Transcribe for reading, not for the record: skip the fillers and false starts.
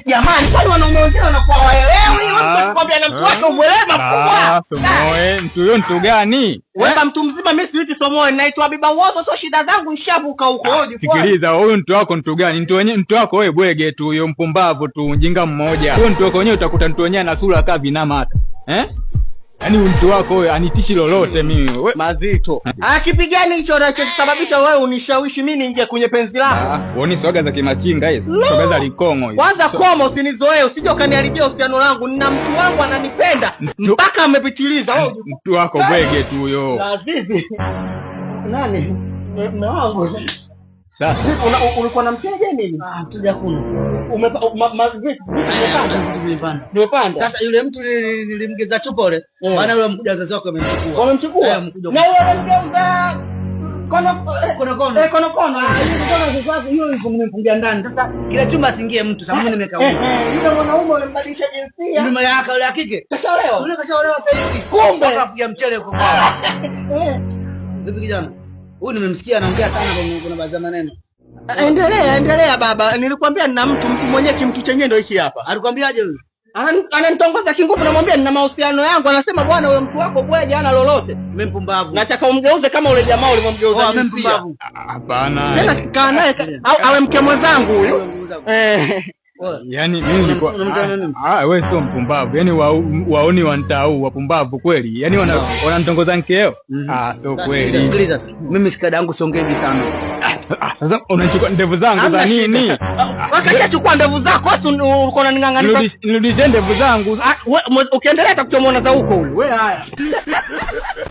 Jamani, kwani wanaume wengine wanakuwa waelewi? Wewe unakwambia na mtu wako uelewe makubwa. Somoe, mtu huyo mtu gani? Wewe mtu mzima, mimi siiti Somoe, naitwa Biba Wozo, sio shida zangu nishavuka huko. Sikiliza, huyo mtu wako mtu gani? Mtu wako wewe bwege tu, huyo mpumbavu tu, mjinga mmoja. Huyo mtu wako wenyewe utakuta mtu wenyewe na sura kama vinama hata. Yaani mtu wako wewe anitishi lolote mimi. Mazito. Kipigani hicho kinachosababisha wewe unishawishi mimi niingie kwenye penzi lako. Uone soga za kimachinga hizo. Soga za likongo hizo. Kwanza koma usinizoee, usije ukaniharibia uhusiano wangu. Nina mtu wangu ananipenda mpaka amepitiliza. Wewe mtu wako bwege tu huyo. Azizi. Nani? Mume wangu. Sasa ulikuwa na mteja nini? Mteja kuna. Nimepanda. Sasa yule mtu nilimgeza chupa yule. Maana yule mkuja wazazi wako amemchukua. Wamemchukua? Na yule mgeuza kono. Hiyo nimemfungia ndani. Sasa kile chumba asingie mtu, sababu nimeka huko. Yule mwanaume unambadilisha jinsia. Yule yake yule kike. Kashaolewa. Yule kashaolewa sasa hivi. Kumbe akapiga mchele huko kwa. Vipi kijana? Huyu nimemsikia anaongea sana kuna baadhi ya maneno. Endelea baba. Nilikwambia nina mtu mwenyewe kimtu chenyewe ndio hiki hapa. Alikwambiaje huyu? Ananitongoza kinguvu, namwambia nina mahusiano yangu, anasema bwana wewe mtu wako bweje hana lolote. Mimi mpumbavu. Nataka umgeuze kama ule jamaa ulimwamgeuza. Mimi mpumbavu. Hapana. Tena kaa naye au awe mke mwenzangu huyu. Yaani mimi nilikuwa wewe sio mpumbavu. Yaani waoni wantau wapumbavu kweli. Yaani wananitongoza mkeo. Sio kweli. Sikiliza sasa. Mimi sikada yangu songeji sana. Sasa unachukua ndevu zangu za nini? Wakashachukua ndevu zako, wewe uko unaning'ang'ania. Nirudishe ndevu zangu. Ukiendelea atakuchomona za huko ule. Wewe haya.